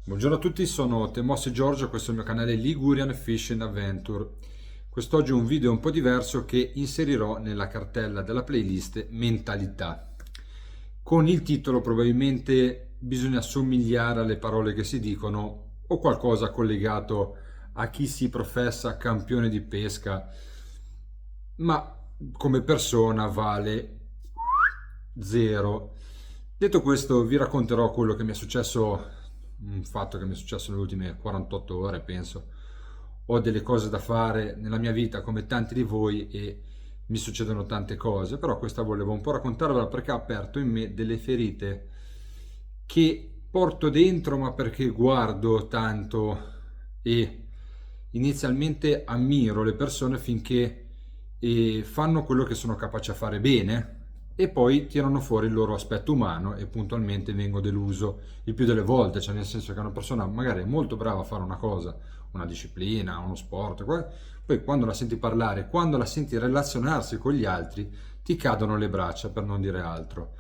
Buongiorno a tutti, sono Temmos e Giorgio, questo è il mio canale Ligurian Fishing Adventure. Quest'oggi è un video un po' diverso che inserirò nella cartella della playlist Mentalità. Con il titolo probabilmente bisogna somigliare alle parole che si dicono o qualcosa collegato a chi si professa campione di pesca, ma come persona vale zero. Detto questo, vi racconterò quello che mi è successo, un fatto che mi è successo nelle ultime 48 ore, penso. Ho delle cose da fare nella mia vita come tanti di voi e mi succedono tante cose, però questa volevo un po' raccontarvela perché ha aperto in me delle ferite che porto dentro, ma perché guardo tanto e inizialmente ammiro le persone finché fanno quello che sono capaci a fare bene e poi tirano fuori il loro aspetto umano e puntualmente vengo deluso il più delle volte, cioè nel senso che una persona magari è molto brava a fare una cosa, una disciplina, uno sport, poi quando la senti parlare, quando la senti relazionarsi con gli altri, ti cadono le braccia, per non dire altro.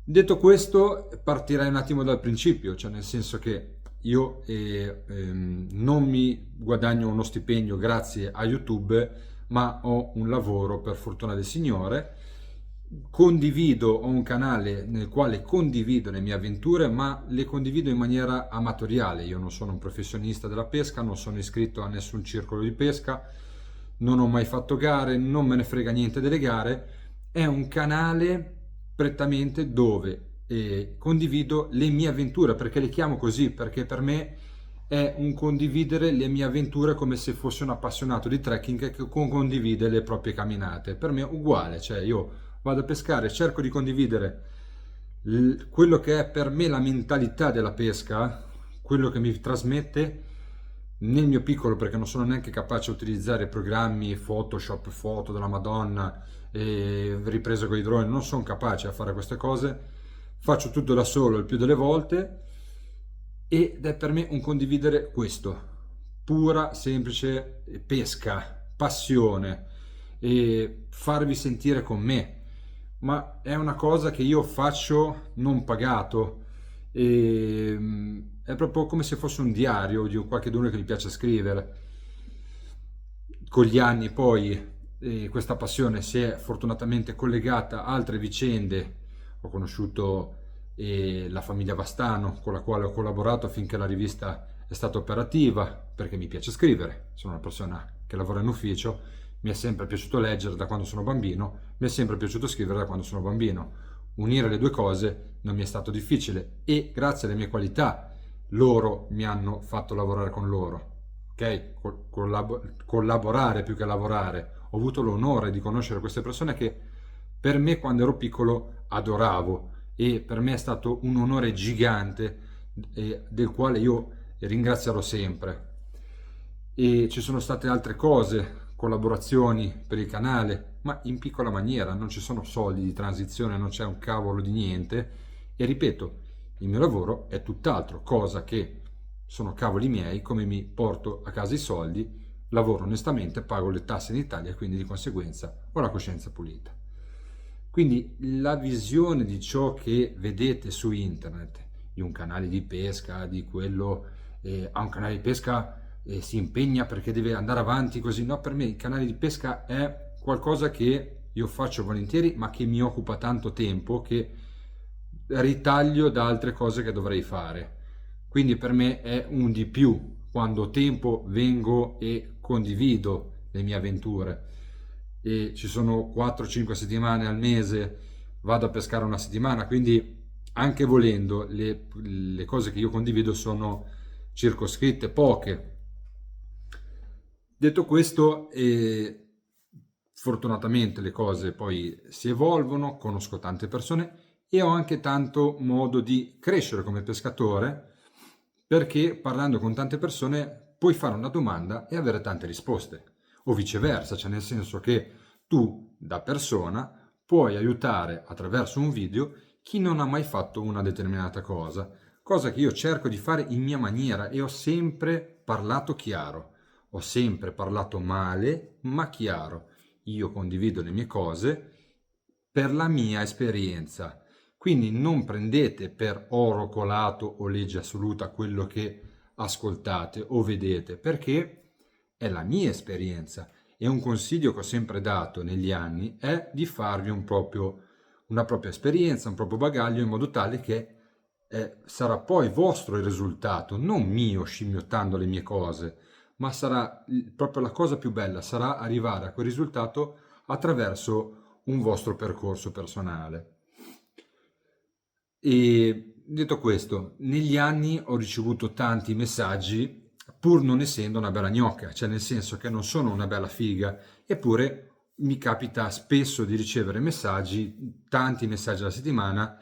Detto questo, partirei un attimo dal principio, cioè nel senso che io non mi guadagno uno stipendio grazie a YouTube, ma ho un lavoro per fortuna del Signore. Condivido, ho un canale nel quale condivido le mie avventure, ma le condivido in maniera amatoriale. Io non sono un professionista della pesca, non sono iscritto a nessun circolo di pesca, non ho mai fatto gare, non me ne frega niente delle gare. È un canale prettamente dove condivido le mie avventure, perché le chiamo così, perché per me è un condividere le mie avventure come se fossi un appassionato di trekking che condivide le proprie camminate. Per me è uguale, cioè io vado a pescare, cerco di condividere quello che è per me la mentalità della pesca, quello che mi trasmette nel mio piccolo, perché non sono neanche capace a utilizzare programmi, Photoshop, foto della Madonna, riprese con i droni, non sono capace a fare queste cose, faccio tutto da solo il più delle volte ed è per me un condividere questo, pura, semplice pesca, passione e farvi sentire con me, ma è una cosa che io faccio non pagato e è proprio come se fosse un diario di qualcuno che gli piace scrivere. Con gli anni poi questa passione si è fortunatamente collegata a altre vicende. Ho conosciuto la famiglia Vastano con la quale ho collaborato finché la rivista è stata operativa, perché mi piace scrivere, sono una persona che lavora in ufficio, mi è sempre piaciuto leggere da quando sono bambino, mi è sempre piaciuto scrivere da quando sono bambino. Unire le due cose non mi è stato difficile e grazie alle mie qualità loro mi hanno fatto lavorare con loro. Ok? Collaborare più che lavorare. Ho avuto l'onore di conoscere queste persone che per me quando ero piccolo adoravo e per me è stato un onore gigante del quale io ringrazierò sempre. E ci sono state altre cose, collaborazioni per il canale, ma in piccola maniera, non ci sono soldi di transizione, non c'è un cavolo di niente e ripeto, il mio lavoro è tutt'altro, cosa che sono cavoli miei, come mi porto a casa i soldi, lavoro onestamente, pago le tasse in Italia e quindi di conseguenza ho la coscienza pulita. Quindi la visione di ciò che vedete su internet, di un canale di pesca, di quello ha un canale di pesca e si impegna perché deve andare avanti così, no, per me il canale di pesca è qualcosa che io faccio volentieri ma che mi occupa tanto tempo che ritaglio da altre cose che dovrei fare, quindi per me è un di più quando tempo vengo e condivido le mie avventure e ci sono 4-5 settimane al mese, vado a pescare una settimana, quindi anche volendo le cose che io condivido sono circoscritte, poche. Detto questo, fortunatamente le cose poi si evolvono, conosco tante persone e ho anche tanto modo di crescere come pescatore perché parlando con tante persone puoi fare una domanda e avere tante risposte o viceversa, cioè nel senso che tu da persona puoi aiutare attraverso un video chi non ha mai fatto una determinata cosa, cosa che io cerco di fare in mia maniera e ho sempre parlato chiaro. Ho sempre parlato male, ma chiaro. Io condivido le mie cose per la mia esperienza, Quindi non prendete per oro colato o legge assoluta quello che ascoltate o vedete, perché è la mia esperienza e un consiglio che ho sempre dato negli anni è di farvi una propria esperienza, un proprio bagaglio in modo tale che sarà poi vostro il risultato, non mio scimmiottando le mie cose, ma sarà proprio la cosa più bella, sarà arrivare a quel risultato attraverso un vostro percorso personale. E detto questo, negli anni ho ricevuto tanti messaggi, pur non essendo una bella gnocca, cioè nel senso che non sono una bella figa, eppure mi capita spesso di ricevere messaggi, tanti messaggi alla settimana,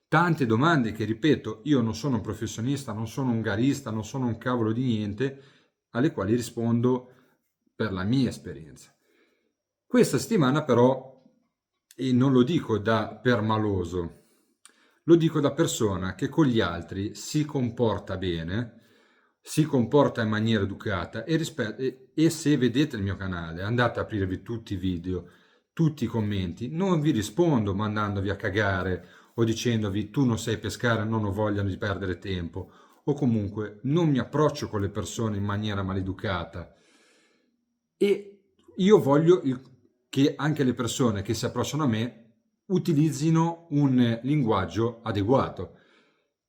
tante domande che, ripeto, io non sono un professionista, non sono un garista, non sono un cavolo di niente, alle quali rispondo per la mia esperienza. Questa settimana però, e non lo dico da permaloso, lo dico da persona che con gli altri si comporta bene, si comporta in maniera educata e se vedete il mio canale, andate a aprirvi tutti i video, tutti i commenti, non vi rispondo mandandovi a cagare o dicendovi tu non sai pescare, non ho voglia di perdere tempo, o comunque non mi approccio con le persone in maniera maleducata. E io voglio che anche le persone che si approcciano a me utilizzino un linguaggio adeguato,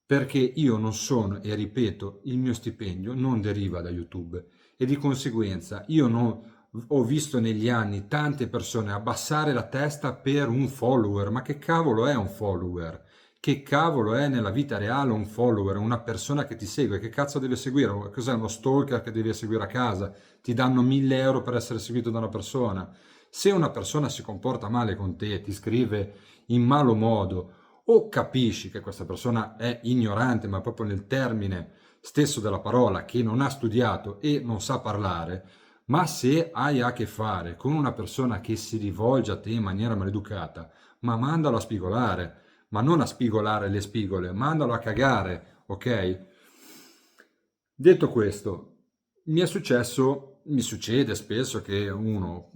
perché io non sono, e ripeto, il mio stipendio non deriva da YouTube e di conseguenza io non ho visto negli anni tante persone abbassare la testa per un follower. Ma che cavolo è un follower? Che cavolo è nella vita reale un follower? Una persona che ti segue? Che cazzo deve seguire? Cos'è uno stalker che devi seguire a casa? Ti danno 1.000 euro per essere seguito da una persona? Se una persona si comporta male con te, ti scrive in malo modo, o capisci che questa persona è ignorante, ma proprio nel termine stesso della parola, che non ha studiato e non sa parlare, ma se hai a che fare con una persona che si rivolge a te in maniera maleducata, ma mandalo a spigolare, ma non a spigolare le spigole, mandalo a cagare, ok? Detto questo, mi succede spesso che uno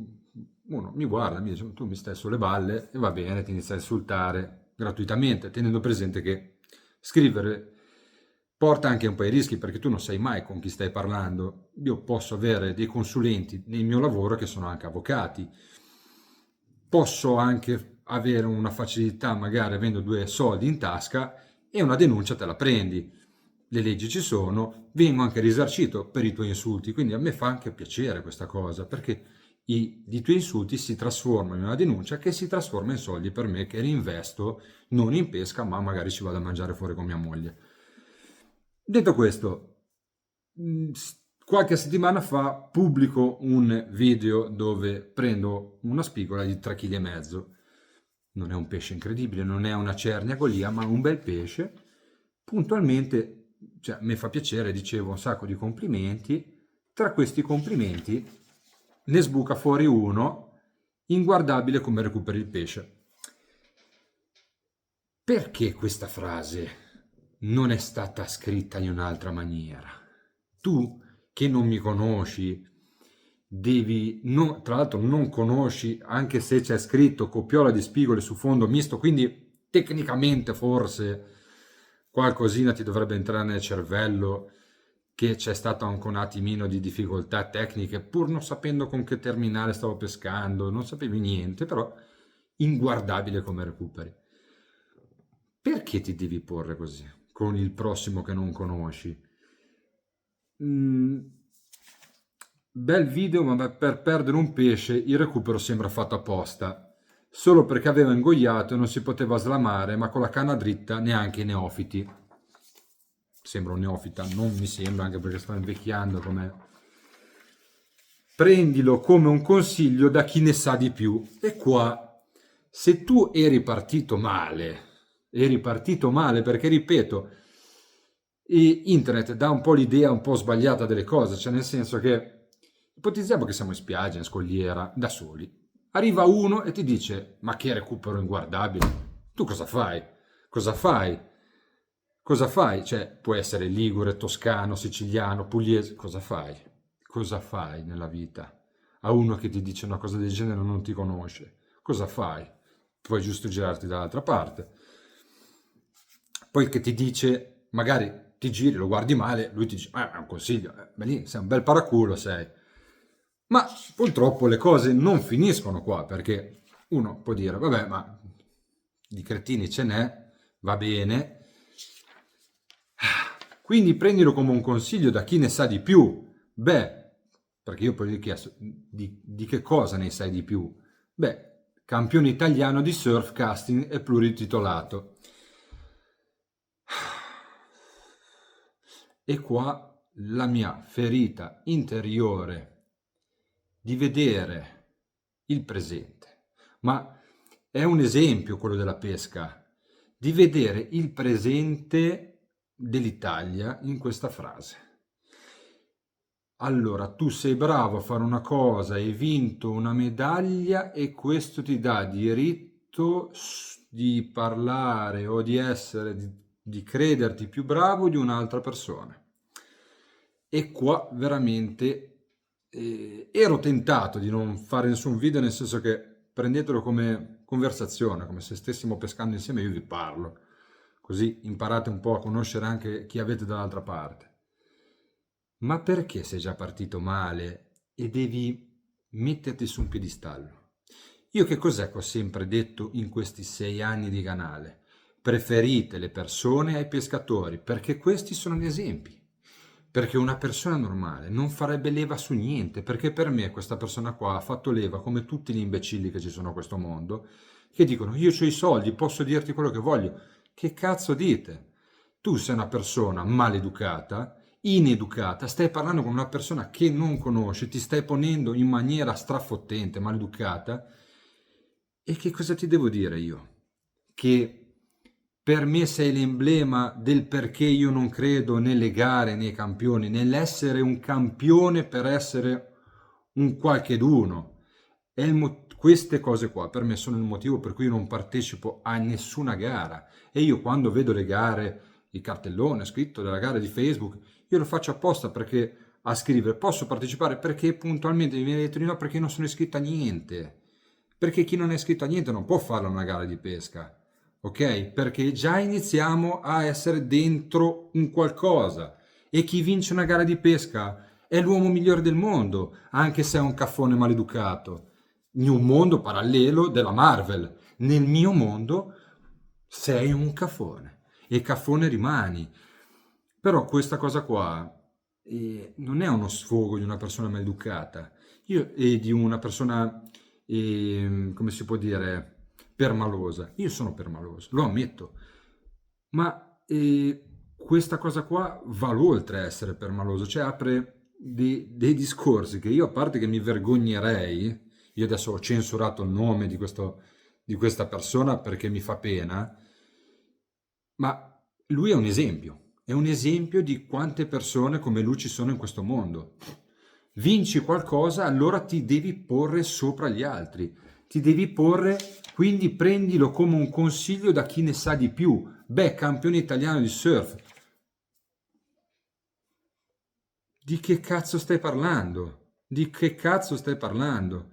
mi guarda, mi dice tu mi stai sulle balle e va bene, ti inizia a insultare gratuitamente, tenendo presente che scrivere porta anche un po' ai rischi perché tu non sai mai con chi stai parlando. Io posso avere dei consulenti nel mio lavoro che sono anche avvocati, posso anche avere una facilità magari avendo 2 soldi in tasca e una denuncia te la prendi. Le leggi ci sono, vengo anche risarcito per i tuoi insulti, quindi a me fa anche piacere questa cosa, perché i tuoi insulti si trasformano in una denuncia che si trasforma in soldi per me che reinvesto non in pesca, ma magari ci vado a mangiare fuori con mia moglie. Detto questo, qualche settimana fa pubblico un video dove prendo una spigola di 3,5 kg. Non è un pesce incredibile, non è una cernia golia, ma un bel pesce. Puntualmente, cioè, mi fa piacere, dicevo un sacco di complimenti. Tra questi complimenti ne sbuca fuori uno inguardabile come recuperi il pesce. Perché questa frase non è stata scritta in un'altra maniera? Tu che non mi conosci, tra l'altro non conosci, anche se c'è scritto copiola di spigole su fondo misto, quindi tecnicamente forse qualcosina ti dovrebbe entrare nel cervello che c'è stato anche un attimino di difficoltà tecniche, pur non sapendo con che terminale stavo pescando, non sapevi niente, però inguardabile come recuperi. Perché ti devi porre così con il prossimo che non conosci? Bel video, ma per perdere un pesce il recupero sembra fatto apposta, solo perché aveva ingoiato e non si poteva slamare, ma con la canna dritta neanche i neofiti. Sembra un neofita, non mi sembra, anche perché sto invecchiando come... Prendilo come un consiglio da chi ne sa di più. E qua, se tu eri partito male perché ripeto, internet dà un po' l'idea un po' sbagliata delle cose, cioè nel senso che ipotizziamo che siamo in spiaggia, in scogliera, da soli. Arriva uno e ti dice, ma che recupero inguardabile. Tu cosa fai? Cosa fai? Cosa fai? Cioè, puoi essere ligure, toscano, siciliano, pugliese, cosa fai? Cosa fai nella vita? A uno che ti dice una cosa del genere non ti conosce. Cosa fai? Puoi giusto girarti dall'altra parte. Poi che ti dice, magari ti giri, lo guardi male, lui ti dice, è un consiglio, beh lì sei un bel paraculo sei. Ma purtroppo le cose non finiscono qua, perché uno può dire, vabbè, ma di cretini ce n'è, va bene, quindi prendilo come un consiglio da chi ne sa di più. Beh, perché io poi gli ho chiesto di che cosa ne sai di più. Beh, campione italiano di surf, casting e plurititolato. E qua la mia ferita interiore di vedere il presente. Ma è un esempio quello della pesca, di vedere il presente dell'Italia in questa frase. Allora, tu sei bravo a fare una cosa, hai vinto una medaglia e questo ti dà diritto di parlare o di essere, di crederti più bravo di un'altra persona. E qua veramente ero tentato di non fare nessun video, nel senso che prendetelo come conversazione, come se stessimo pescando insieme, io vi parlo, così imparate un po' a conoscere anche chi avete dall'altra parte. Ma perché sei già partito male e devi metterti su un piedistallo? Io che cos'è che ho sempre detto in questi 6 anni di canale? Preferite le persone ai pescatori, perché questi sono gli esempi. Perché una persona normale non farebbe leva su niente, perché per me questa persona qua ha fatto leva come tutti gli imbecilli che ci sono a questo mondo, che dicono io ho i soldi, posso dirti quello che voglio. Che cazzo dite? Tu sei una persona maleducata, ineducata, stai parlando con una persona che non conosci, ti stai ponendo in maniera strafottente, maleducata, e che cosa ti devo dire io? Che per me sei l'emblema del perché io non credo nelle gare, nei campioni, nell'essere un campione per essere un qualcheduno. Queste cose qua per me sono il motivo per cui io non partecipo a nessuna gara. E io quando vedo le gare, il cartellone scritto della gara di Facebook, io lo faccio apposta perché a scrivere posso partecipare perché puntualmente mi viene detto di no perché non sono iscritto a niente. Perché chi non è iscritto a niente non può fare una gara di pesca, ok? Perché già iniziamo a essere dentro un qualcosa e chi vince una gara di pesca è l'uomo migliore del mondo, anche se è un caffone maleducato. In un mondo parallelo della Marvel. Nel mio mondo sei un caffone e caffone rimani. Però questa cosa qua non è uno sfogo di una persona maleducata e di una persona, come si può dire, permalosa. Io sono permaloso, lo ammetto, ma questa cosa qua va oltre a essere permaloso, cioè apre dei discorsi che io, a parte che mi vergognerei, io adesso ho censurato il nome di questa persona perché mi fa pena, ma lui è un esempio di quante persone come lui ci sono in questo mondo. Vinci qualcosa, allora ti devi porre sopra gli altri, ti devi porre, quindi prendilo come un consiglio da chi ne sa di più. Beh, campione italiano di surf. Di che cazzo stai parlando? Di che cazzo stai parlando?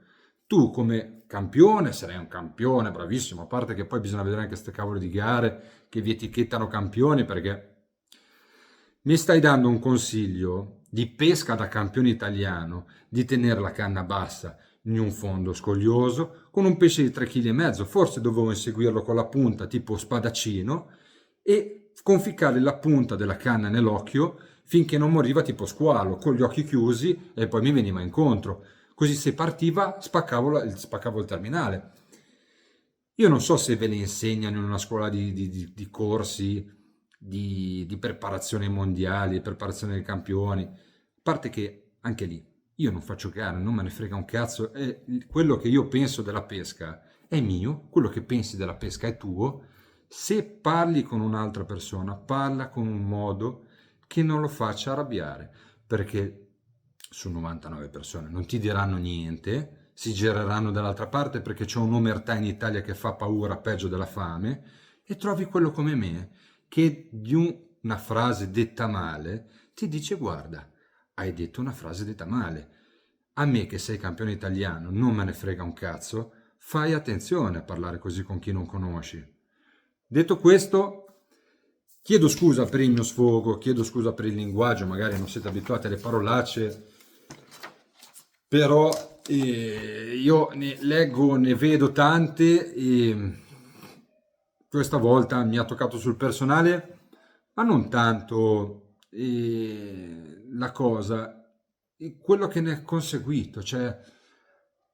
Tu come campione sarai un campione, bravissimo, a parte che poi bisogna vedere anche queste cavolo di gare che vi etichettano campioni perché mi stai dando un consiglio di pesca da campione italiano, di tenere la canna bassa in un fondo scoglioso con un pesce di 3,5 kg, forse dovevo inseguirlo con la punta tipo spadaccino e conficcare la punta della canna nell'occhio finché non moriva tipo squalo, con gli occhi chiusi e poi mi veniva incontro. Così se partiva spaccavo il terminale. Io non so se ve le insegnano in una scuola di corsi, di preparazione ai mondiali, di preparazione dei campioni. A parte che anche lì io non faccio gare, non me ne frega un cazzo. Quello che io penso della pesca è mio, quello che pensi della pesca è tuo. Se parli con un'altra persona, parla con un modo che non lo faccia arrabbiare, perché su 99 persone non ti diranno niente, si gireranno dall'altra parte perché c'è un'omertà in Italia che fa paura peggio della fame, e trovi quello come me che di una frase detta male ti dice guarda, hai detto una frase detta male, a me che sei campione italiano non me ne frega un cazzo, fai attenzione a parlare così con chi non conosci. Detto questo, Chiedo scusa per il mio sfogo, chiedo scusa per il linguaggio, magari non siete abituati alle parolacce, però io ne leggo, ne vedo tante e questa volta mi ha toccato sul personale, ma non tanto la cosa, quello che ne è conseguito, cioè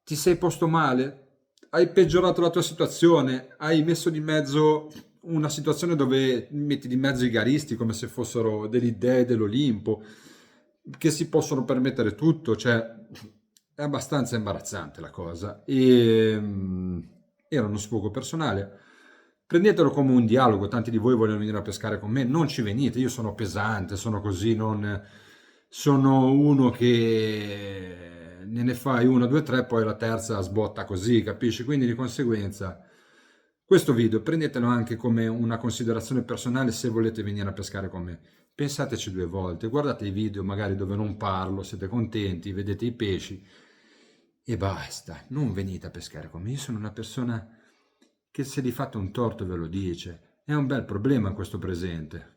ti sei posto male, hai peggiorato la tua situazione, hai messo di mezzo una situazione dove metti di mezzo i garisti come se fossero degli dei dell'Olimpo, che si possono permettere tutto, cioè è abbastanza imbarazzante la cosa. Era uno sfogo personale. Prendetelo come un dialogo, tanti di voi vogliono venire a pescare con me, non ci venite, io sono pesante, sono così, non sono uno che ne fai una, due, tre, poi la terza sbotta così, capisci? Quindi di conseguenza questo video prendetelo anche come una considerazione personale se volete venire a pescare con me. Pensateci due volte, guardate i video magari dove non parlo, siete contenti, vedete i pesci e basta, non venite a pescare con me. Io sono una persona che se gli fate un torto ve lo dice. È un bel problema questo presente.